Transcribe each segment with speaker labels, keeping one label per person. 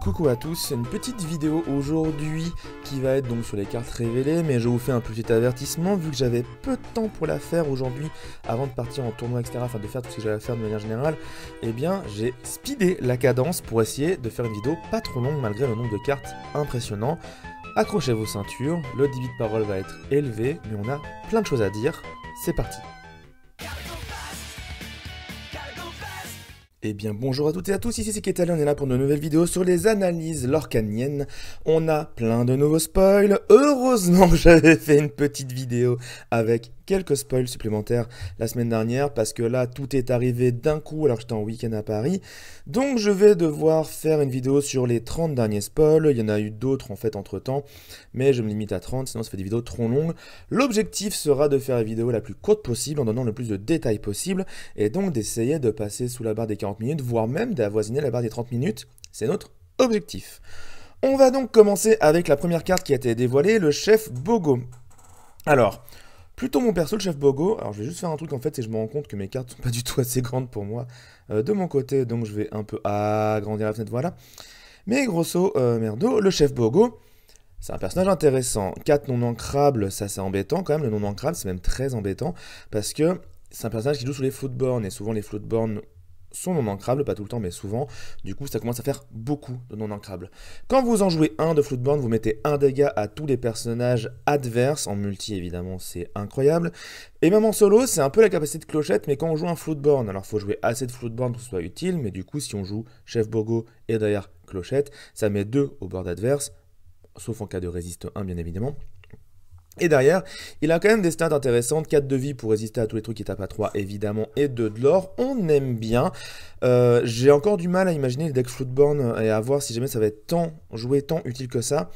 Speaker 1: Coucou à tous, une petite vidéo aujourd'hui qui va être donc sur les cartes révélées, mais je vous fais un petit avertissement vu que j'avais peu de temps pour la faire aujourd'hui avant de partir en tournoi etc, enfin de faire tout ce que j'allais faire de manière générale. Eh bien j'ai speedé la cadence pour essayer de faire une vidéo pas trop longue malgré le nombre de cartes impressionnant. Accrochez vos ceintures, le débit de parole va être élevé, mais on a plein de choses à dire, c'est parti. Eh bien bonjour à toutes et à tous, ici c'est Ketal, on est là pour une nouvelle vidéo sur les analyses lorcaniennes. On a plein de nouveaux spoils, heureusement que j'avais fait une petite vidéo avec quelques spoils supplémentaires la semaine dernière parce que là tout est arrivé d'un coup alors que j'étais en week-end à Paris. Donc je vais devoir faire une vidéo sur les 30 derniers spoils, il y en a eu d'autres en fait entre temps, mais je me limite à 30 sinon ça fait des vidéos trop longues. L'objectif sera de faire la vidéo la plus courte possible en donnant le plus de détails possible et donc d'essayer de passer sous la barre des 40 minutes, voire même d'avoisiner la barre des 30 minutes, c'est notre objectif. On va donc commencer avec la première carte qui a été dévoilée, le chef Bogo. Alors, plutôt mon perso, le chef Bogo. Alors je vais juste faire un truc en fait, c'est que je me rends compte que mes cartes sont pas du tout assez grandes pour moi de mon côté, donc je vais un peu agrandir la fenêtre, voilà. Mais grosso merdo, le chef Bogo, c'est un personnage intéressant. 4 non ancrables, ça c'est embêtant quand même, le non ancrable c'est même très embêtant, parce que c'est un personnage qui joue sur les floatborn, et souvent les floatborn sont non ancrables, pas tout le temps mais souvent, du coup ça commence à faire beaucoup de non ancrables. Quand vous en jouez un de floatborn, vous mettez un dégât à tous les personnages adverses, en multi évidemment c'est incroyable, et même en solo c'est un peu la capacité de clochette, mais quand on joue un floatborn, alors il faut jouer assez de floatborn pour que ce soit utile, mais du coup si on joue chef Bogo et derrière clochette, ça met 2 au board adverse, sauf en cas de résiste 1 bien évidemment. Et derrière, il a quand même des stats intéressantes, 4 de vie pour résister à tous les trucs qui tapent à 3 évidemment, et 2 de l'or, on aime bien. J'ai encore du mal à imaginer le deck Floatborn et à voir si jamais ça va être tant joué, tant utile que ça.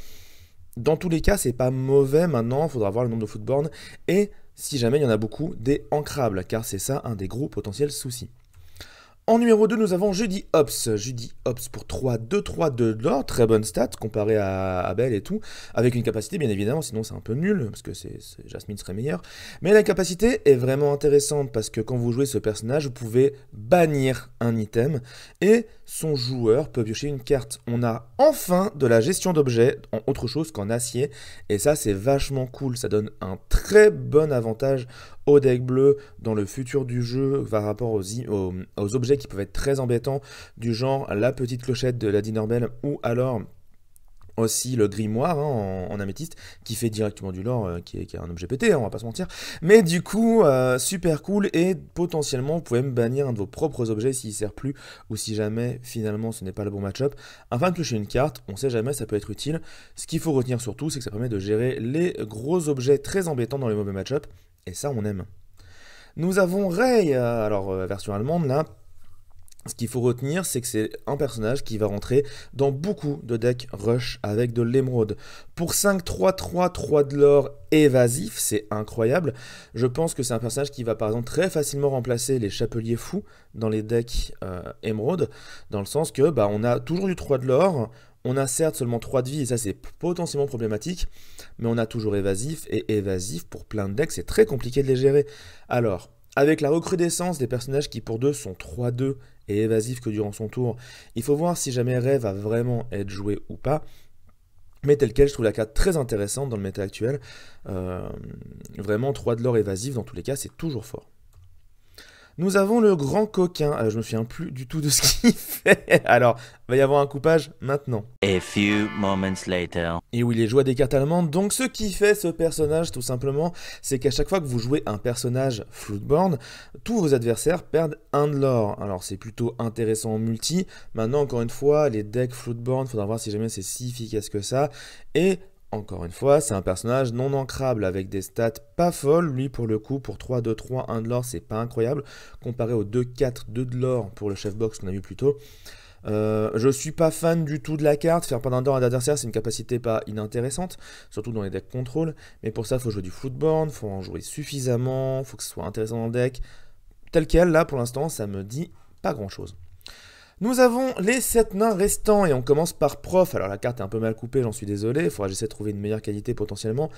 Speaker 1: Dans tous les cas, c'est pas mauvais maintenant, il faudra voir le nombre de Floatborn, et si jamais il y en a beaucoup, des ancrables, car c'est ça un des gros potentiels soucis. En numéro 2, nous avons Judy Hopps. Judy Hopps pour 3, 2, 3, 2 de l'or. Très bonne stat comparé à Abel et tout. Avec une capacité, bien évidemment, sinon c'est un peu nul, parce que Jasmine serait meilleure. Mais la capacité est vraiment intéressante, parce que quand vous jouez ce personnage, vous pouvez bannir un item, et son joueur peut piocher une carte. On a enfin de la gestion d'objets, en autre chose qu'en acier, et ça c'est vachement cool. Ça donne un très bon avantage au deck bleu dans le futur du jeu par rapport aux objets qui peuvent être très embêtants, du genre la petite clochette de la Dinnerbell ou alors aussi le grimoire en améthyste qui fait directement du lore, qui est un objet pété, on va pas se mentir. Mais du coup, super cool et potentiellement vous pouvez même bannir un de vos propres objets s'il sert plus ou si jamais finalement ce n'est pas le bon match-up. Afin de piocher une carte, on sait jamais, ça peut être utile. Ce qu'il faut retenir surtout, c'est que ça permet de gérer les gros objets très embêtants dans les mauvais match-up et ça on aime. Nous avons Rei, alors version allemande là. Ce qu'il faut retenir, c'est que c'est un personnage qui va rentrer dans beaucoup de decks rush avec de l'émeraude. Pour 5, 3, 3, 3 de l'or évasif, c'est incroyable. Je pense que c'est un personnage qui va par exemple très facilement remplacer les chapeliers fous dans les decks émeraude, dans le sens que on a toujours du 3 de l'or, on a certes seulement 3 de vie et ça c'est potentiellement problématique, mais on a toujours évasif, et évasif pour plein de decks c'est très compliqué de les gérer. Alors, avec la recrudescence des personnages qui pour 2 sont 3-2 et évasifs que durant son tour, il faut voir si jamais Rei va vraiment être joué ou pas. Mais tel quel, je trouve la carte très intéressante dans le méta actuel. Vraiment 3 de l'or évasif, dans tous les cas, c'est toujours fort. Nous avons le grand coquin. Je me souviens plus du tout de ce qu'il fait. Alors, il va y avoir un coupage maintenant.
Speaker 2: A few moments later.
Speaker 1: Et où il est joué à des cartes allemandes. Donc, ce qui fait ce personnage, tout simplement, c'est qu'à chaque fois que vous jouez un personnage Floatborn, tous vos adversaires perdent 1 de l'or. Alors, c'est plutôt intéressant en multi. Maintenant, encore une fois, les decks Floatborn, il faudra voir si jamais c'est si efficace que ça. Et encore une fois, c'est un personnage non ancrable avec des stats pas folles. Lui, pour le coup, pour 3, 2, 3, 1 de l'or, c'est pas incroyable. Comparé aux 2, 4, 2 de l'or pour le chef box qu'on a vu plus tôt. Je suis pas fan du tout de la carte. Faire pas d'or à l'adversaire, c'est une capacité pas inintéressante, surtout dans les decks contrôle. Mais pour ça, il faut jouer du floatborn, il faut en jouer suffisamment, il faut que ce soit intéressant dans le deck. Tel quel, là, pour l'instant, ça me dit pas grand chose. Nous avons les 7 nains restants et on commence par Prof. Alors la carte est un peu mal coupée, j'en suis désolé, il faudra que j'essaie de trouver une meilleure qualité potentiellement.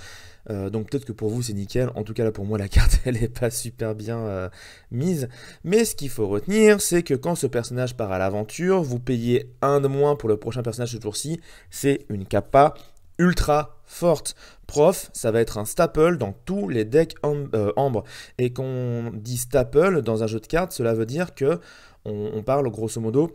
Speaker 1: Donc peut-être que pour vous c'est nickel, en tout cas là pour moi la carte elle est pas super bien mise. Mais ce qu'il faut retenir c'est que quand ce personnage part à l'aventure, vous payez 1 de moins pour le prochain personnage ce tour-ci, c'est une capa ultra forte. Prof, ça va être un staple dans tous les decks Ambre. Et quand on dit staple dans un jeu de cartes, cela veut dire que on parle grosso modo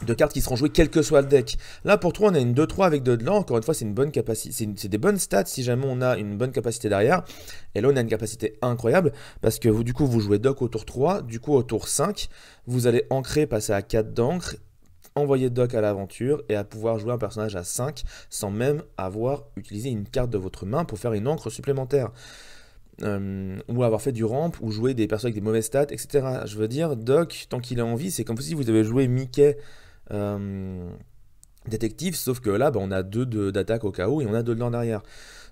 Speaker 1: de cartes qui seront jouées quel que soit le deck. Là pour 3 on a une 2-3 avec 2 de l'an, encore une fois c'est une bonne capacité, c'est des bonnes stats si jamais on a une bonne capacité derrière. Et là on a une capacité incroyable parce que vous, du coup vous jouez doc au tour 3, du coup au tour 5 vous allez ancrer, passer à 4 d'encre, envoyer doc à l'aventure et à pouvoir jouer un personnage à 5 sans même avoir utilisé une carte de votre main pour faire une encre supplémentaire. Ou avoir fait du ramp, ou jouer des personnages avec des mauvaises stats, etc. Je veux dire, Doc, tant qu'il a envie, c'est comme si vous avez joué Mickey détective, sauf que là, bah, on a 2 d'attaque au cas où, et on a 2 de l'an derrière.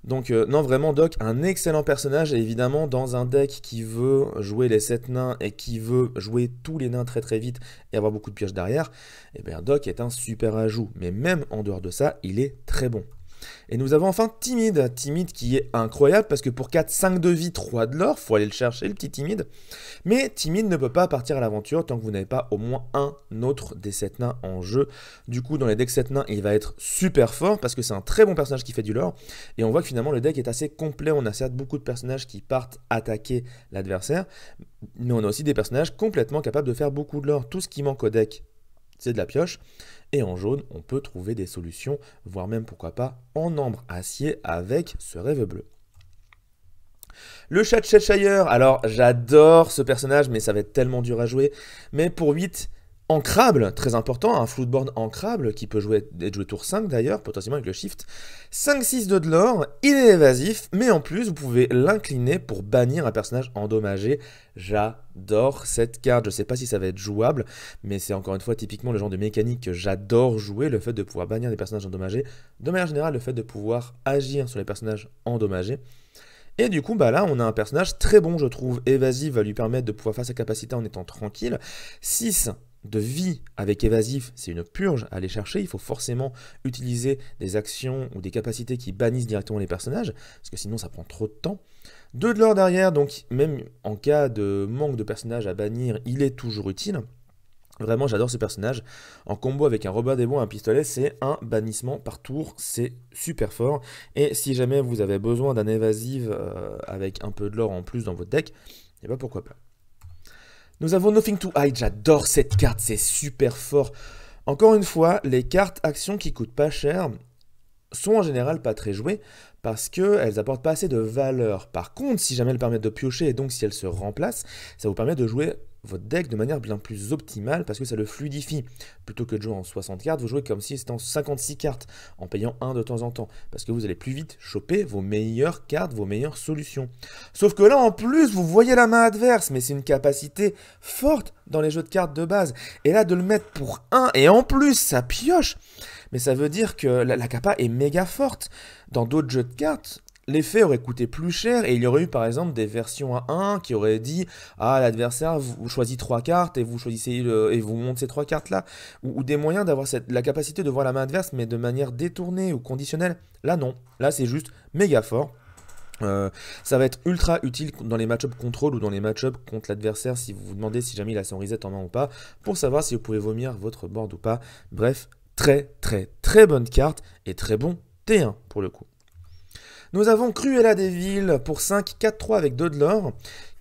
Speaker 1: Donc non, vraiment, Doc, un excellent personnage, et évidemment, dans un deck qui veut jouer les 7 nains, et qui veut jouer tous les nains très très vite, et avoir beaucoup de pièges derrière, et bien Doc est un super ajout. Mais même en dehors de ça, il est très bon. Et nous avons enfin Timide, Timide qui est incroyable parce que pour 4, 5 de vie, 3 de l'or, faut aller le chercher le petit Timide. Mais Timide ne peut pas partir à l'aventure tant que vous n'avez pas au moins un autre des 7 nains en jeu. Du coup dans les decks 7 nains il va être super fort parce que c'est un très bon personnage qui fait du lore. Et on voit que finalement le deck est assez complet, on a certes beaucoup de personnages qui partent attaquer l'adversaire, mais on a aussi des personnages complètement capables de faire beaucoup de lore. Tout ce qui manque au deck c'est de la pioche. Et en jaune, on peut trouver des solutions, voire même pourquoi pas en ambre acier avec ce rêve bleu. Le chat Cheshire, alors j'adore ce personnage, mais ça va être tellement dur à jouer. Mais pour 8, ancrable, très important, un floodboard ancrable qui peut être joué tour 5 d'ailleurs, potentiellement avec le shift. 5-6 de l'or, il est évasif, mais en plus vous pouvez l'incliner pour bannir un personnage endommagé. J'adore cette carte, je sais pas si ça va être jouable, mais c'est encore une fois typiquement le genre de mécanique que j'adore jouer, le fait de pouvoir bannir des personnages endommagés. De manière générale, le fait de pouvoir agir sur les personnages endommagés. Et du coup, bah là, on a un personnage très bon, je trouve. Évasif va lui permettre de pouvoir faire sa capacité en étant tranquille. 6 de vie avec évasif, c'est une purge à aller chercher. Il faut forcément utiliser des actions ou des capacités qui bannissent directement les personnages, parce que sinon ça prend trop de temps. 2 de l'or derrière, donc même en cas de manque de personnages à bannir, il est toujours utile. Vraiment, j'adore ce personnage. En combo avec un Robert des Bois et un pistolet, c'est un bannissement par tour. C'est super fort. Et si jamais vous avez besoin d'un évasif avec un peu de l'or en plus dans votre deck, et bah pourquoi pas. Nous avons Nothing to Hide. J'adore cette carte, c'est super fort. Encore une fois, les cartes actions qui coûtent pas cher sont en général pas très jouées parce qu'elles apportent pas assez de valeur. Par contre, si jamais elles permettent de piocher et donc si elles se remplacent, ça vous permet de jouer votre deck de manière bien plus optimale parce que ça le fluidifie. Plutôt que de jouer en 60 cartes, vous jouez comme si c'était en 56 cartes, en payant 1 de temps en temps, parce que vous allez plus vite choper vos meilleures cartes, vos meilleures solutions. Sauf que là, en plus, vous voyez la main adverse, mais c'est une capacité forte dans les jeux de cartes de base. Et là, de le mettre pour 1, et en plus, ça pioche, mais ça veut dire que la capa est méga forte. Dans d'autres jeux de cartes, l'effet aurait coûté plus cher et il y aurait eu par exemple des versions à 1 qui auraient dit ah l'adversaire vous choisissez 3 cartes et vous choisissez et vous montez ces 3 cartes là ou des moyens d'avoir la capacité de voir la main adverse mais de manière détournée ou conditionnelle. Là non, là c'est juste méga fort. Ça va être ultra utile dans les match-up contrôle ou dans les match-up contre l'adversaire si vous vous demandez si jamais il a son reset en main ou pas pour savoir si vous pouvez vomir votre board ou pas. Bref, très bonne carte et très bon T1 pour le coup. Nous avons Cruella des Villes pour 5, 4-3 avec 2 de l'or,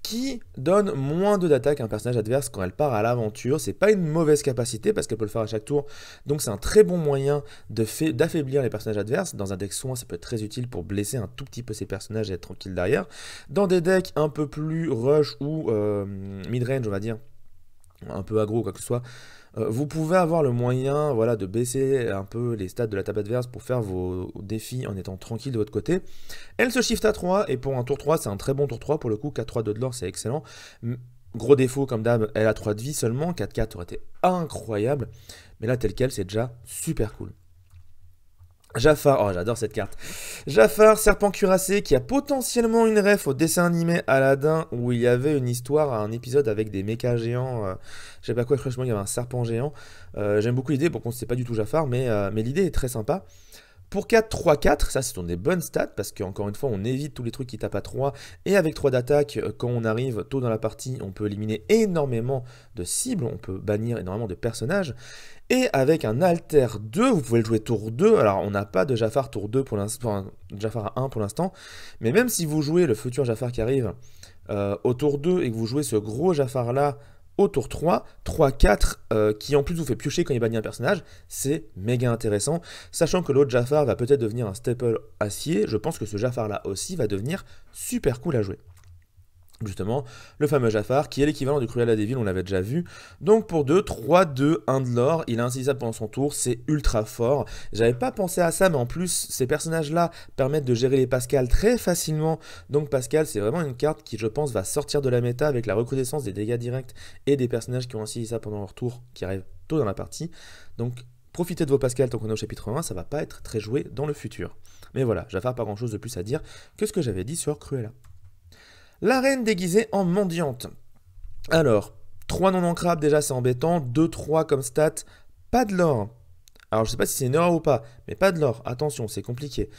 Speaker 1: qui donne moins 2 d'attaque à un personnage adverse quand elle part à l'aventure. C'est pas une mauvaise capacité parce qu'elle peut le faire à chaque tour, donc c'est un très bon moyen d'affaiblir les personnages adverses. Dans un deck soin, ça peut être très utile pour blesser un tout petit peu ces personnages et être tranquille derrière. Dans des decks un peu plus rush ou mid-range, on va dire, un peu aggro ou quoi que ce soit, vous pouvez avoir le moyen voilà, de baisser un peu les stats de la table adverse pour faire vos défis en étant tranquille de votre côté. Elle se shift à 3 et pour un tour 3, c'est un très bon tour 3 pour le coup. 4-3 2 de l'or, c'est excellent. Gros défaut comme d'hab, elle a 3 de vie seulement. 4-4 aurait été incroyable. Mais là, tel quel, c'est déjà super cool. Jafar, oh j'adore cette carte. Jafar, serpent cuirassé, qui a potentiellement une ref au dessin animé Aladdin, où il y avait une histoire, un épisode avec des mechas géants, je sais pas quoi, franchement il y avait un serpent géant. J'aime beaucoup l'idée, bon c'est pas du tout Jafar, mais l'idée est très sympa. Pour 4, 3, 4, ça ce sont des bonnes stats, parce qu'encore une fois on évite tous les trucs qui tapent à 3, et avec 3 d'attaque, quand on arrive tôt dans la partie, on peut éliminer énormément de cibles, on peut bannir énormément de personnages. Et avec un alter 2, vous pouvez le jouer tour 2. Alors, on n'a pas de Jafar tour 2 pour l'instant, enfin, Jafar à 1 pour l'instant. Mais même si vous jouez le futur Jafar qui arrive au tour 2 et que vous jouez ce gros Jafar là au tour 3, 3, 4, qui en plus vous fait piocher quand il bannit un personnage, c'est méga intéressant. Sachant que l'autre Jafar va peut-être devenir un staple acier, je pense que ce Jafar là aussi va devenir super cool à jouer. Justement, le fameux Jafar, qui est l'équivalent du Cruella des Villes, on l'avait déjà vu. Donc pour 2, 3, 2, 1 de l'or, il est insaisissable pendant son tour, c'est ultra fort. J'avais pas pensé à ça, mais en plus, ces personnages-là permettent de gérer les Pascal très facilement. Donc Pascal, c'est vraiment une carte qui, je pense, va sortir de la méta avec la recrudescence des dégâts directs et des personnages qui ont insaisissable pendant leur tour, qui arrivent tôt dans la partie. Donc profitez de vos Pascal tant qu'on est au chapitre 1, ça va pas être très joué dans le futur. Mais voilà, Jafar, pas grand-chose de plus à dire que ce que j'avais dit sur Cruella. La reine déguisée en mendiante. Alors, 3 non ancrables déjà c'est embêtant, 2-3 comme stat, pas de l'or. Alors je sais pas si c'est une erreur ou pas, mais pas de l'or, attention c'est compliqué.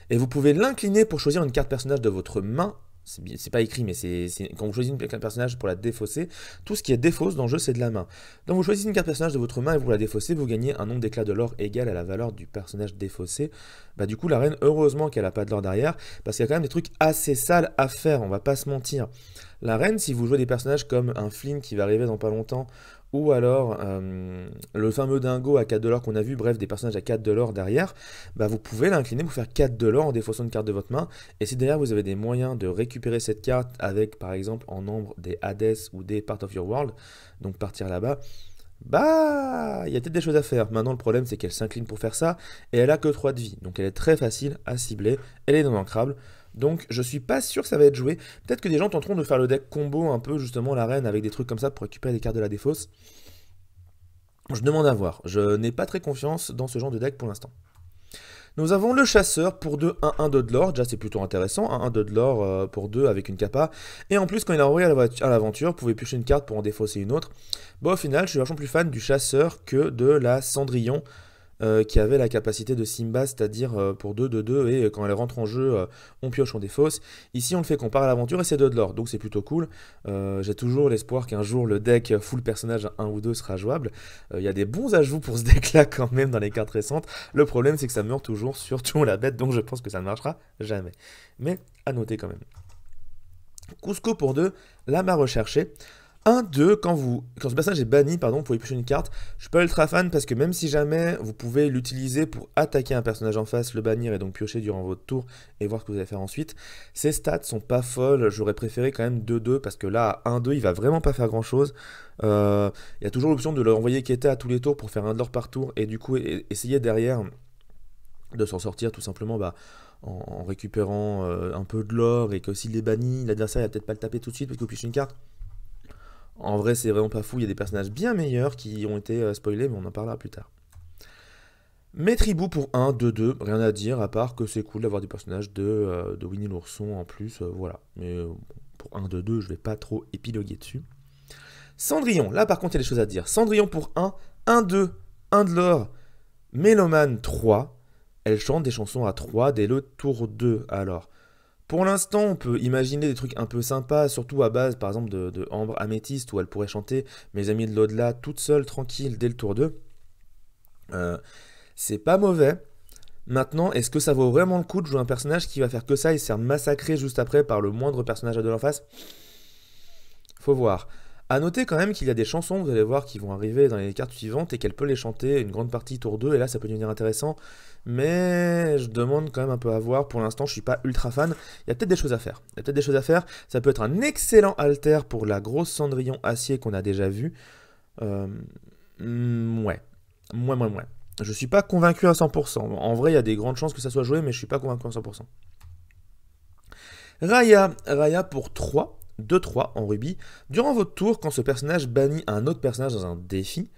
Speaker 1: Et vous pouvez l'incliner pour choisir une carte personnage de votre main. C'est pas écrit, mais c'est quand vous choisissez une carte personnage pour la défausser, tout ce qui est défausse dans le jeu, c'est de la main. Donc vous choisissez une carte personnage de votre main et vous la défaussez, vous gagnez un nombre d'éclats de l'or égal à la valeur du personnage défaussé. Bah du coup, la reine, heureusement qu'elle a pas de l'or derrière, parce qu'il y a quand même des trucs assez sales à faire, on va pas se mentir. La reine, si vous jouez des personnages comme un Flynn qui va arriver dans pas longtemps, ou alors le fameux dingo à 4 de l'or qu'on a vu, bref, des personnages à 4 de l'or derrière, bah vous pouvez l'incliner pour faire 4 de l'or en défaussant une carte de votre main. Et si derrière vous avez des moyens de récupérer cette carte avec par exemple en nombre des Hades ou des Part of Your World, donc partir là-bas, bah il y a peut-être des choses à faire. Maintenant le problème c'est qu'elle s'incline pour faire ça, et elle a que 3 de vie, donc elle est très facile à cibler, elle est non ancrable. Donc je suis pas sûr que ça va être joué. Peut-être que des gens tenteront de faire le deck combo un peu justement la reine avec des trucs comme ça pour récupérer des cartes de la défausse. Je demande à voir. Je n'ai pas très confiance dans ce genre de deck pour l'instant. Nous avons le chasseur pour 2, 1, 1, 2 de l'or. Déjà c'est plutôt intéressant. 1, 1, 2 de l'or pour 2 avec une capa. Et en plus quand il a envoyé à l'aventure, vous pouvez piocher une carte pour en défausser une autre. Bon au final je suis vachement plus fan du chasseur que de la Cendrillon. Qui avait la capacité de Simba, c'est-à-dire pour 2 de 2, et quand elle rentre en jeu, on pioche, on défausse. Ici, on le fait qu'on part à l'aventure et c'est 2 de l'or, donc c'est plutôt cool. J'ai toujours l'espoir qu'un jour le deck full personnage 1 ou 2 sera jouable. Il y a des bons ajouts pour ce deck-là quand même dans les cartes récentes. Le problème, c'est que ça meurt toujours, surtout la bête, donc je pense que ça ne marchera jamais. Mais à noter quand même. Cusco pour 2, lame à rechercher. 1, 2, quand ce personnage est banni, pardon, vous pouvez piocher une carte. Je suis pas ultra fan parce que même si jamais vous pouvez l'utiliser pour attaquer un personnage en face, le bannir et donc piocher durant votre tour et voir ce que vous allez faire ensuite, ces stats sont pas folles. J'aurais préféré quand même 2-2 parce que là, 1-2, il va vraiment pas faire grand chose. Il y a toujours l'option de l'envoyer quêter à tous les tours pour faire un de l'or par tour et du coup essayer derrière de s'en sortir tout simplement en récupérant un peu de l'or et que s'il est banni, l'adversaire il va peut-être pas le taper tout de suite parce que vous piochez une carte. En vrai, c'est vraiment pas fou, il y a des personnages bien meilleurs qui ont été spoilés, mais on en parlera plus tard. Metribou pour 1, 2, 2, rien à dire, à part que c'est cool d'avoir des personnages de Winnie l'ourson en plus, voilà. Mais pour 1, 2, 2, je vais pas trop épiloguer dessus. Cendrillon, là par contre il y a des choses à dire. Cendrillon pour 1, 1, 2, 1 de l'or, Mélomane 3. Elle chante des chansons à 3 dès le tour 2, alors... Pour l'instant, on peut imaginer des trucs un peu sympas, surtout à base, par exemple, de Ambre Améthyste, où elle pourrait chanter Mes amis de l'au-delà toute seule, tranquille, dès le tour 2. C'est pas mauvais. Maintenant, est-ce que ça vaut vraiment le coup de jouer un personnage qui va faire que ça et se faire massacrer juste après par le moindre personnage de l'en face? Faut voir. A noter quand même qu'il y a des chansons, vous allez voir, qui vont arriver dans les cartes suivantes et qu'elle peut les chanter une grande partie tour 2, et là ça peut devenir intéressant. Mais je demande quand même un peu à voir. Pour l'instant, je suis pas ultra fan. Il y a peut-être des choses à faire. Ça peut être un excellent alter pour la grosse Cendrillon acier qu'on a déjà vue. Ouais. Je suis pas convaincu à 100%. En vrai, il y a des grandes chances que ça soit joué, mais je suis pas convaincu à 100%. Raya pour 3. 2-3 en rubis. Durant votre tour, quand ce personnage bannit un autre personnage dans un défi,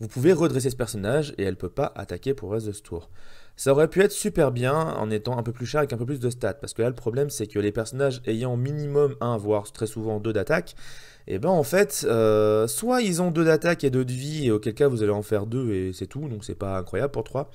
Speaker 1: vous pouvez redresser ce personnage et elle peut pas attaquer pour le reste de ce tour. Ça aurait pu être super bien en étant un peu plus cher avec un peu plus de stats, parce que là le problème c'est que les personnages ayant minimum 1, voire très souvent 2 d'attaque, et ben en fait, soit ils ont 2 d'attaque et 2 de vie, et auquel cas vous allez en faire 2 et c'est tout, donc c'est pas incroyable pour 3.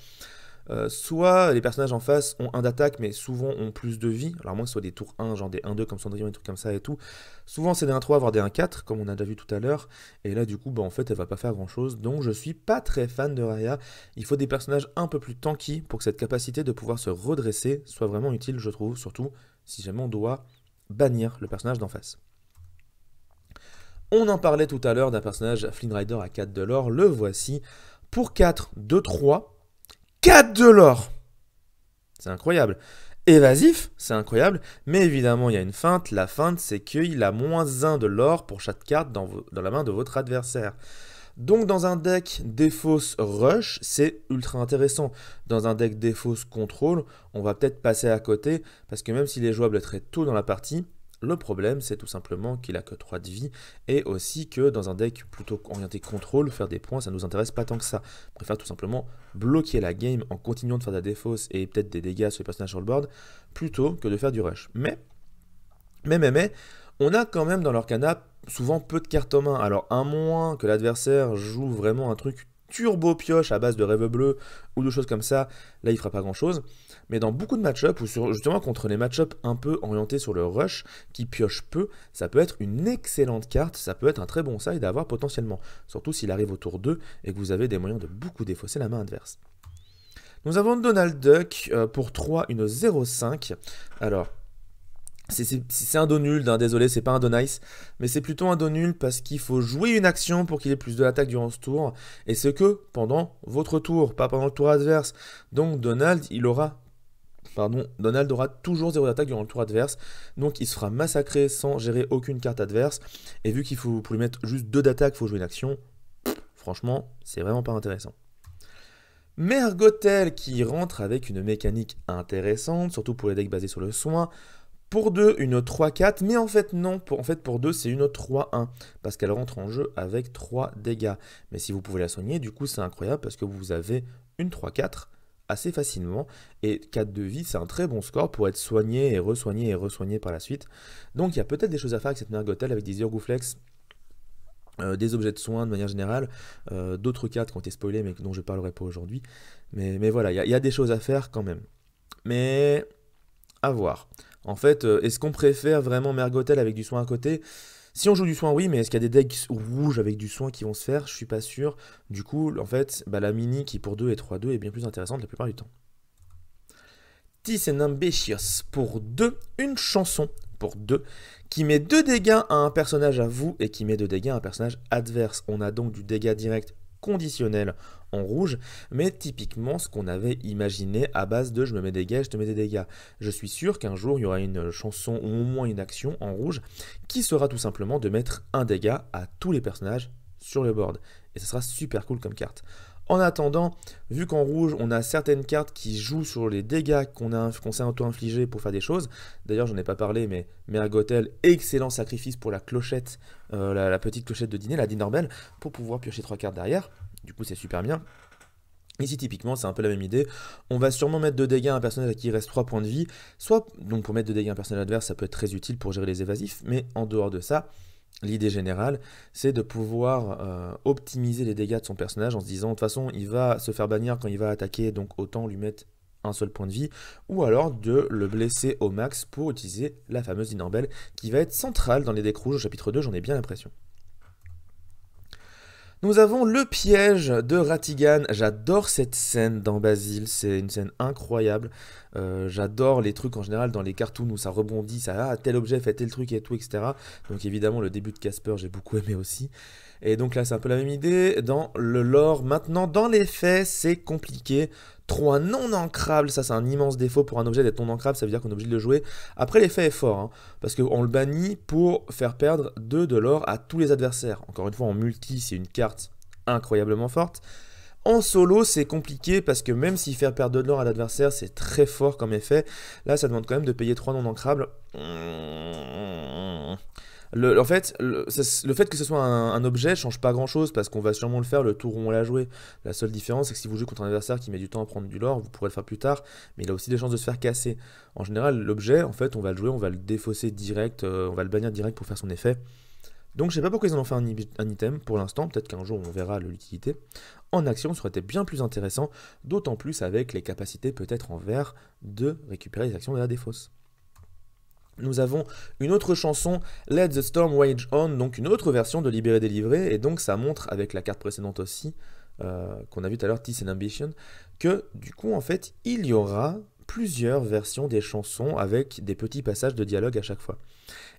Speaker 1: Soit les personnages en face ont 1 d'attaque mais souvent ont plus de vie, alors moi ce soit des tours 1, genre des 1-2 comme Cendrillon et des trucs comme ça et tout, souvent c'est des 1-3 voire des 1-4 comme on a déjà vu tout à l'heure, et là du coup bah en fait elle va pas faire grand chose, donc je suis pas très fan de Raya. Il faut des personnages un peu plus tanky pour que cette capacité de pouvoir se redresser soit vraiment utile, je trouve, surtout si jamais on doit bannir le personnage d'en face. On en parlait tout à l'heure d'un personnage Flynn Rider à 4 de l'or, le voici pour 4 de 3. 4 de l'or. C'est incroyable. Évasif, c'est incroyable, mais évidemment il y a une feinte. La feinte c'est qu'il a moins 1 de l'or pour chaque carte dans la main de votre adversaire. Donc dans un deck défausse rush, c'est ultra intéressant. Dans un deck défausse contrôle, on va peut-être passer à côté, parce que même s'il est jouable très tôt dans la partie, le problème, c'est tout simplement qu'il a que 3 de vie, et aussi que dans un deck plutôt orienté contrôle, faire des points, ça ne nous intéresse pas tant que ça. On préfère tout simplement bloquer la game en continuant de faire de la défausse et peut-être des dégâts sur les personnages sur le board, plutôt que de faire du rush. Mais, on a quand même dans leur canap souvent peu de cartes en main. Alors, à moins que l'adversaire joue vraiment un truc turbo pioche à base de rêve bleu ou de choses comme ça, là il fera pas grand chose. Mais dans beaucoup de match-up, ou justement contre les match-up un peu orientés sur le rush, qui pioche peu, ça peut être une excellente carte, ça peut être un très bon side à avoir potentiellement. Surtout s'il arrive au tour 2 et que vous avez des moyens de beaucoup défausser la main adverse. Nous avons Donald Duck pour 3, une 0,5. Alors, c'est un dos nul, désolé, c'est pas un dos nice, mais c'est plutôt un dos nul parce qu'il faut jouer une action pour qu'il ait plus de l'attaque durant ce tour, et ce que pendant votre tour, pas pendant le tour adverse. Donc Donald aura toujours 0 d'attaque durant le tour adverse, donc il se fera massacrer sans gérer aucune carte adverse, et vu qu'il faut, pour lui mettre juste 2 d'attaque, il faut jouer une action, franchement, c'est vraiment pas intéressant. Mergotel qui rentre avec une mécanique intéressante, surtout pour les decks basés sur le soin. Pour 2, une 3-4, mais en fait non, pour 2 c'est une 3-1, parce qu'elle rentre en jeu avec 3 dégâts. Mais si vous pouvez la soigner, du coup c'est incroyable, parce que vous avez une 3-4 assez facilement, et 4 de vie c'est un très bon score pour être soigné et re-soigné par la suite. Donc il y a peut-être des choses à faire avec cette Mergotel, avec des Urgouflex, des objets de soins de manière générale, d'autres cartes qui ont été spoilées mais dont je ne parlerai pas aujourd'hui. Mais voilà, il y a des choses à faire quand même. Mais à voir. En fait, est-ce qu'on préfère vraiment Mergotel avec du soin à côté? Si on joue du soin, oui, mais est-ce qu'il y a des decks rouges avec du soin qui vont se faire? Je suis pas sûr. Du coup, en fait, la mini qui pour 2 et 3-2 est bien plus intéressante la plupart du temps. Tis and Ambitious pour 2, une chanson pour 2, qui met 2 dégâts à un personnage à vous et qui met 2 dégâts à un personnage adverse. On a donc du dégât direct conditionnel en rouge, mais typiquement ce qu'on avait imaginé à base de je me mets des dégâts, je te mets des dégâts. Je suis sûr qu'un jour il y aura une chanson ou au moins une action en rouge qui sera tout simplement de mettre un dégât à tous les personnages sur le board. Et ce sera super cool comme carte. En attendant, vu qu'en rouge, on a certaines cartes qui jouent sur les dégâts qu'on s'est auto-infligés pour faire des choses. D'ailleurs, j'en ai pas parlé, mais Mergotel, excellent sacrifice pour la clochette, la petite clochette de dîner, la Dinner Bell, pour pouvoir piocher 3 cartes derrière. Du coup, c'est super bien. Ici, typiquement, c'est un peu la même idée. On va sûrement mettre 2 dégâts à un personnage à qui il reste 3 points de vie. Soit, donc pour mettre 2 dégâts à un personnage adverse, ça peut être très utile pour gérer les évasifs, mais en dehors de ça, l'idée générale, c'est de pouvoir optimiser les dégâts de son personnage en se disant, de toute façon, il va se faire bannir quand il va attaquer, donc autant lui mettre un seul point de vie, ou alors de le blesser au max pour utiliser la fameuse Dinner Bell, qui va être centrale dans les decks rouges au chapitre 2, j'en ai bien l'impression. Nous avons le piège de Ratigan. J'adore cette scène dans Basile, c'est une scène incroyable. J'adore les trucs en général dans les cartoons où ça rebondit, tel objet fait tel truc et tout, etc. Donc évidemment le début de Casper j'ai beaucoup aimé aussi. Et donc là c'est un peu la même idée. Dans le lore, maintenant dans les faits c'est compliqué. 3 non ancrables, ça c'est un immense défaut pour un objet d'être non ancrable, ça veut dire qu'on est obligé de le jouer. Après l'effet est fort, hein, parce qu'on le bannit pour faire perdre 2 de l'or à tous les adversaires. Encore une fois en multi c'est une carte incroyablement forte. En solo c'est compliqué parce que même s'il fait perdre 2 de l'or à l'adversaire c'est très fort comme effet. Là ça demande quand même de payer 3 non ancrables. En fait, le fait que ce soit un objet change pas grand chose parce qu'on va sûrement le faire le tour où on l'a joué. La seule différence, c'est que si vous jouez contre un adversaire qui met du temps à prendre du lore, vous pourrez le faire plus tard, mais il a aussi des chances de se faire casser. En général, l'objet, en fait, on va le jouer, on va le défausser direct, on va le bannir direct pour faire son effet. Donc je sais pas pourquoi ils en ont fait un item pour l'instant, peut-être qu'un jour on verra l'utilité. En action, ça aurait été bien plus intéressant, d'autant plus avec les capacités peut-être en vert de récupérer les actions de la défausse. Nous avons une autre chanson, Let the Storm Rage On, donc une autre version de Libéré Délivré, et donc ça montre avec la carte précédente aussi, qu'on a vu tout à l'heure, Teeth and Ambition, que du coup en fait il y aura plusieurs versions des chansons avec des petits passages de dialogue à chaque fois.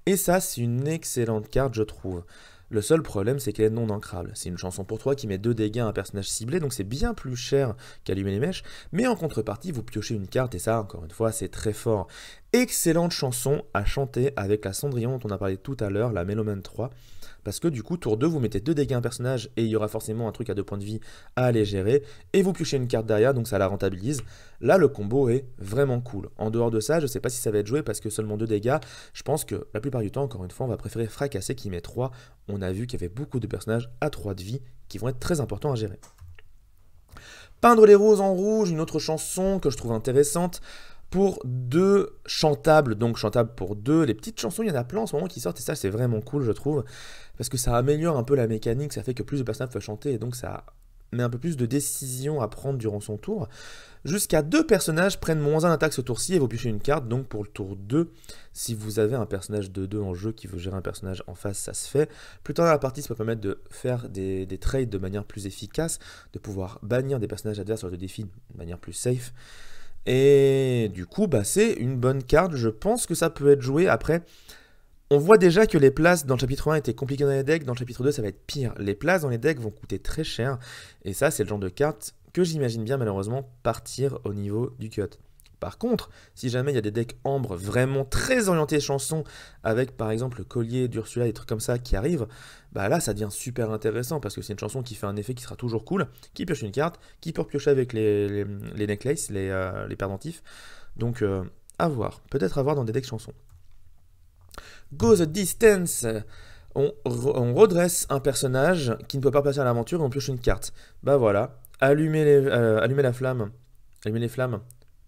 Speaker 1: Et ça c'est une excellente carte je trouve. Le seul problème, c'est qu'elle est non ancrable. C'est une chanson pour 3 qui met 2 dégâts à un personnage ciblé, donc c'est bien plus cher qu'Allumer les mèches, mais en contrepartie, vous piochez une carte, et ça, encore une fois, c'est très fort. Excellente chanson à chanter avec la Cendrillon dont on a parlé tout à l'heure, la Mélomane 3, parce que du coup, tour 2, vous mettez 2 dégâts à un personnage, et il y aura forcément un truc à 2 points de vie à aller gérer, et vous piochez une carte derrière, donc ça la rentabilise. Là, le combo est vraiment cool. En dehors de ça, je sais pas si ça va être joué, parce que seulement 2 dégâts, je pense que la plupart du temps, encore une fois, on va préférer Fracasser qui met 3. On a vu qu'il y avait beaucoup de personnages à 3 de vie, qui vont être très importants à gérer. Peindre les roses en rouge, une autre chanson que je trouve intéressante, pour 2 chantables, donc chantables pour 2. Les petites chansons, il y en a plein en ce moment qui sortent, et ça c'est vraiment cool je trouve, parce que ça améliore un peu la mécanique, ça fait que plus de personnages peuvent chanter, et donc ça met un peu plus de décisions à prendre durant son tour. Jusqu'à 2 personnages prennent -1 d'attaque ce tour-ci, et vous pichez une carte, donc pour le tour 2, si vous avez un personnage de 2 en jeu qui veut gérer un personnage en face, ça se fait. Plus tard dans la partie, ça peut permettre de faire des trades de manière plus efficace, de pouvoir bannir des personnages adverses sur le défi de manière plus safe. Et du coup, bah, c'est une bonne carte, je pense que ça peut être joué. Après, on voit déjà que les places dans le chapitre 1 étaient compliquées dans les decks, dans le chapitre 2 ça va être pire. Les places dans les decks vont coûter très cher, et ça c'est le genre de carte que j'imagine bien malheureusement partir au niveau du cut. Par contre, si jamais il y a des decks ambre vraiment très orientés chansons, avec par exemple le collier d'Ursula et des trucs comme ça qui arrivent, bah là ça devient super intéressant parce que c'est une chanson qui fait un effet qui sera toujours cool, qui pioche une carte, qui peut piocher avec les necklaces, les pendentifs. Donc à voir, peut-être à voir dans des decks chansons. Go the Distance, on redresse un personnage qui ne peut pas passer à l'aventure et on pioche une carte. Bah voilà, allumer la flamme, allumer les flammes.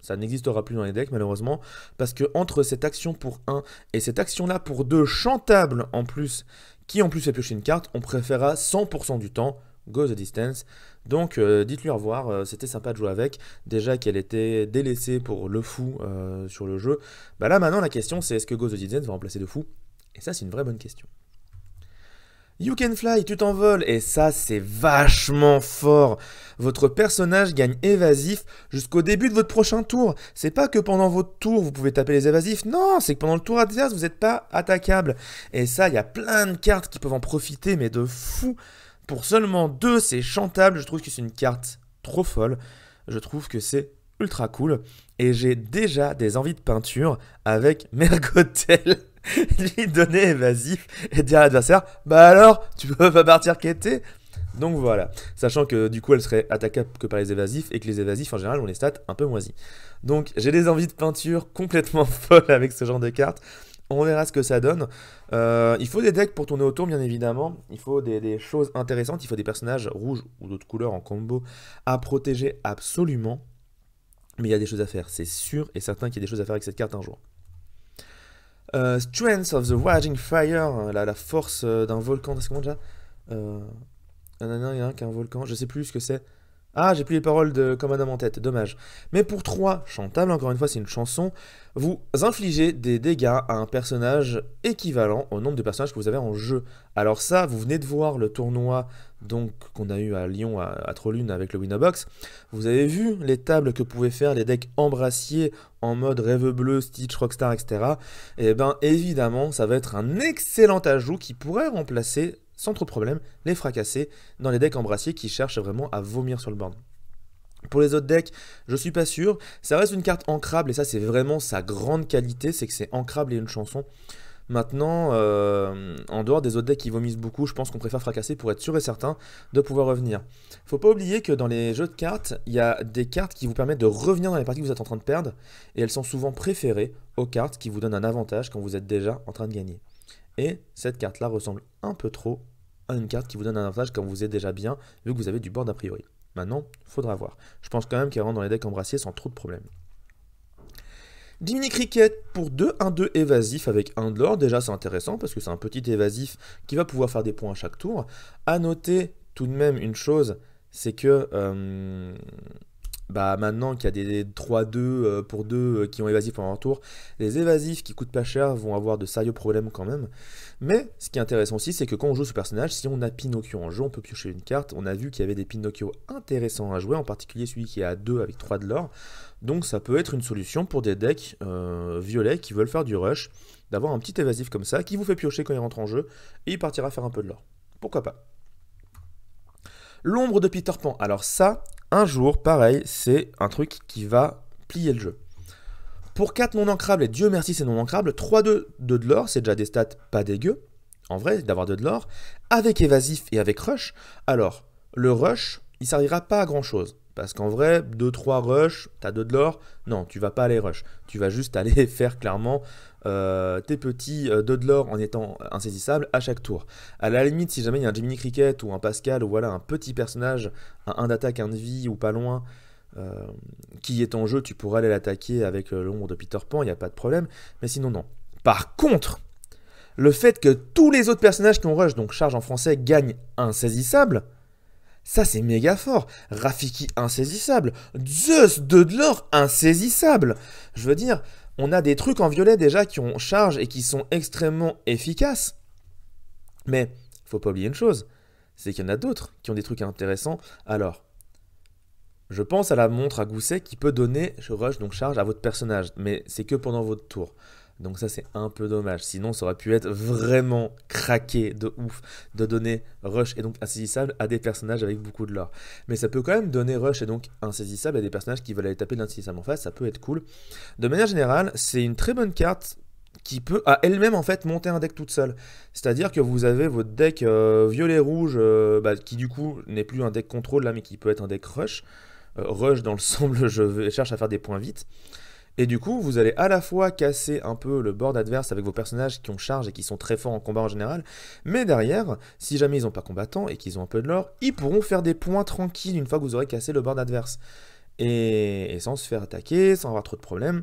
Speaker 1: Ça n'existera plus dans les decks malheureusement, parce que entre cette action pour 1 et cette action-là pour 2 chantables en plus, qui en plus fait piocher une carte, on préférera 100% du temps Go the Distance. Donc dites-lui au revoir, c'était sympa de jouer avec, déjà qu'elle était délaissée pour le fou sur le jeu. Bah là maintenant la question c'est est-ce que Go the Distance va remplacer le fou? Et ça c'est une vraie bonne question. You can fly, tu t'envoles, et ça c'est vachement fort. Votre personnage gagne évasif jusqu'au début de votre prochain tour. C'est pas que pendant votre tour vous pouvez taper les évasifs, non, c'est que pendant le tour adverse vous n'êtes pas attaquable. Et ça, il y a plein de cartes qui peuvent en profiter, mais de fou. Pour seulement 2, c'est chantable, je trouve que c'est une carte trop folle. Je trouve que c'est ultra cool. Et j'ai déjà des envies de peinture avec Mergotel. Lui donner évasif et dire à l'adversaire bah alors tu peux pas partir quêter. Donc voilà, sachant que du coup elle serait attaquable que par les évasifs et que les évasifs en général ont les stats un peu moisis. Donc j'ai des envies de peinture complètement folles avec ce genre de cartes. On verra ce que ça donne. Il faut des decks pour tourner autour bien évidemment. Il faut des choses intéressantes. Il faut des personnages rouges ou d'autres couleurs en combo à protéger absolument. Mais il y a des choses à faire, c'est sûr et certain qu'il y a des choses à faire avec cette carte un jour. Strength of the Raging Fire, la force d'un volcan, c'est comment déjà il y en a un qui a un volcan, je sais plus ce que c'est. Ah, j'ai plus les paroles de Comme un homme en tête, dommage. Mais pour 3 chantables, encore une fois c'est une chanson, vous infligez des dégâts à un personnage équivalent au nombre de personnages que vous avez en jeu. Alors ça, vous venez de voir le tournoi donc qu'on a eu à Lyon à Trollune avec le Winnerbox. Vous avez vu les tables que pouvaient faire les decks embrassiers en mode Rêve Bleu, Stitch, Rockstar, etc. Et bien évidemment, ça va être un excellent ajout qui pourrait remplacer sans trop de problème les fracassés dans les decks embrassiers qui cherchent vraiment à vomir sur le board. Pour les autres decks, je suis pas sûr. Ça reste une carte ancrable et ça c'est vraiment sa grande qualité, c'est que c'est ancrable et une chanson. Maintenant, en dehors des autres decks qui vomissent beaucoup, je pense qu'on préfère fracasser pour être sûr et certain de pouvoir revenir. Faut pas oublier que dans les jeux de cartes, il y a des cartes qui vous permettent de revenir dans les parties que vous êtes en train de perdre, et elles sont souvent préférées aux cartes qui vous donnent un avantage quand vous êtes déjà en train de gagner. Et cette carte-là ressemble un peu trop à une carte qui vous donne un avantage quand vous êtes déjà bien, vu que vous avez du board a priori. Maintenant, faudra voir. Je pense quand même qu'elle rentre dans les decks embrassiers sans trop de problèmes. Jiminy Cricket pour 2-1-2 évasif avec 1 de l'or. Déjà, c'est intéressant parce que c'est un petit évasif qui va pouvoir faire des points à chaque tour. À noter tout de même une chose, c'est que maintenant qu'il y a des 3-2 pour 2 qui ont évasif pendant leur tour, les évasifs qui coûtent pas cher vont avoir de sérieux problèmes quand même. Mais ce qui est intéressant aussi, c'est que quand on joue ce personnage, si on a Pinocchio en jeu, on peut piocher une carte. On a vu qu'il y avait des Pinocchio intéressants à jouer, en particulier celui qui est à 2 avec 3 de l'or. Donc ça peut être une solution pour des decks violets qui veulent faire du rush, d'avoir un petit évasif comme ça, qui vous fait piocher quand il rentre en jeu, et il partira faire un peu de l'or. Pourquoi pas. L'ombre de Peter Pan. Alors ça, un jour, pareil, c'est un truc qui va plier le jeu. Pour 4 non ancrables, et Dieu merci c'est non ancrable, 3-2 de l'or, c'est déjà des stats pas dégueu, en vrai, d'avoir de l'or, avec évasif et avec rush. Alors, le rush, il servira pas à grand chose. Parce qu'en vrai, 2-3 rush, t'as 2 de l'or, non, tu vas pas aller rush. Tu vas juste aller faire clairement tes petits 2 de l'or en étant insaisissable à chaque tour. À la limite, si jamais il y a un Jiminy Cricket ou un Pascal, ou voilà, un petit personnage, un 1 d'attaque, 1 de vie ou pas loin, qui est en jeu, tu pourras aller l'attaquer avec l'ombre de Peter Pan, il n'y a pas de problème. Mais sinon, non. Par contre, le fait que tous les autres personnages qui ont rush, donc charge en français, gagnent insaisissable, ça c'est méga fort. Rafiki insaisissable. Zeus de l'or insaisissable. Je veux dire, on a des trucs en violet déjà qui ont charge et qui sont extrêmement efficaces. Mais faut pas oublier une chose, c'est qu'il y en a d'autres qui ont des trucs intéressants. Alors, je pense à la montre à gousset qui peut donner rush, donc charge à votre personnage. Mais c'est que pendant votre tour. Donc ça c'est un peu dommage, sinon ça aurait pu être vraiment craqué de ouf de donner rush et donc insaisissable à des personnages avec beaucoup de lore. Mais ça peut quand même donner rush et donc insaisissable à des personnages qui veulent aller taper de l'insaisissable en face, ça peut être cool. De manière générale, c'est une très bonne carte qui peut à elle-même en fait monter un deck toute seule. C'est-à-dire que vous avez votre deck violet-rouge qui du coup n'est plus un deck contrôle là mais qui peut être un deck rush. Rush dans le semble, je cherche à faire des points vite. Et du coup, vous allez à la fois casser un peu le board adverse avec vos personnages qui ont charge et qui sont très forts en combat en général, mais derrière, si jamais ils n'ont pas combattant et qu'ils ont un peu de lore, ils pourront faire des points tranquilles une fois que vous aurez cassé le board adverse. Et sans se faire attaquer, sans avoir trop de problèmes.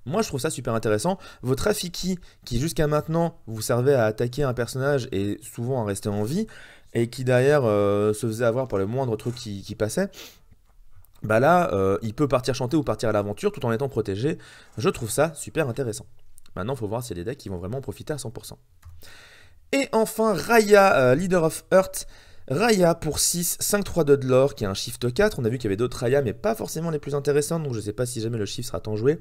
Speaker 1: Moi, je trouve ça super intéressant. Votre Rafiki, qui jusqu'à maintenant vous servait à attaquer un personnage et souvent à rester en vie, et qui derrière se faisait avoir par le moindre truc qui passait, bah là, il peut partir chanter ou partir à l'aventure tout en étant protégé. Je trouve ça super intéressant. Maintenant, il faut voir s'il y a des decks qui vont vraiment en profiter à 100%. Et enfin, Raya, Leader of Earth. Raya pour 6, 5-3 de l'or, qui est un shift 4. On a vu qu'il y avait d'autres Raya, mais pas forcément les plus intéressantes, donc je ne sais pas si jamais le shift sera tant joué.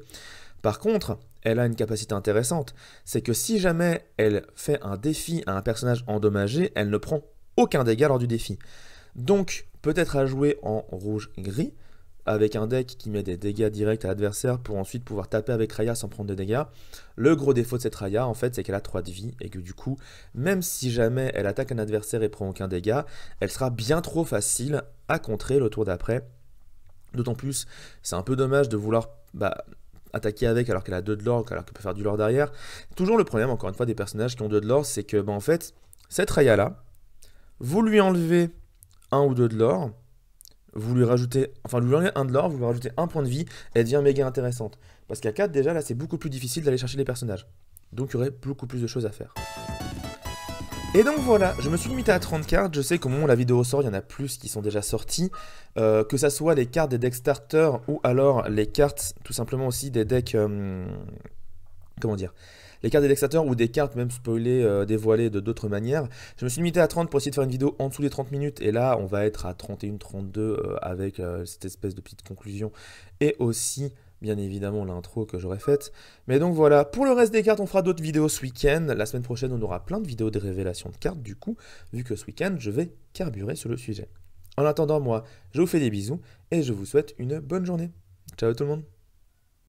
Speaker 1: Par contre, elle a une capacité intéressante, c'est que si jamais elle fait un défi à un personnage endommagé, elle ne prend aucun dégât lors du défi. Donc, peut-être à jouer en rouge-gris, avec un deck qui met des dégâts directs à l'adversaire pour ensuite pouvoir taper avec Raya sans prendre de dégâts. Le gros défaut de cette Raya, en fait, c'est qu'elle a 3 de vie et que du coup, même si jamais elle attaque un adversaire et prend aucun dégât, elle sera bien trop facile à contrer le tour d'après. D'autant plus, c'est un peu dommage de vouloir attaquer avec alors qu'elle a 2 de l'or, alors qu'elle peut faire du lore derrière. Toujours le problème, encore une fois, des personnages qui ont 2 de l'or, c'est que, en fait, cette Raya-là, vous lui enlevez 1 ou 2 de l'or, vous lui rajoutez, enfin vous lui enlevez 1 de l'or, vous lui rajoutez 1 point de vie, elle devient méga intéressante. Parce qu'à 4 déjà là c'est beaucoup plus difficile d'aller chercher les personnages. Donc il y aurait beaucoup plus de choses à faire. Et donc voilà, je me suis limité à 30 cartes, je sais qu'au moment où la vidéo sort, il y en a plus qui sont déjà sorties. Que ça soit les cartes des decks starter ou alors les cartes tout simplement aussi des decks... comment dire, les cartes des dextateurs ou des cartes même spoilées, dévoilées de d'autres manières. Je me suis limité à 30 pour essayer de faire une vidéo en dessous des 30 minutes. Et là, on va être à 31-32 avec cette espèce de petite conclusion. Et aussi, bien évidemment, l'intro que j'aurais faite. Mais donc voilà, pour le reste des cartes, on fera d'autres vidéos ce week-end. La semaine prochaine, on aura plein de vidéos de révélation de cartes du coup, vu que ce week-end, je vais carburer sur le sujet. En attendant, moi, je vous fais des bisous et je vous souhaite une bonne journée. Ciao tout le monde.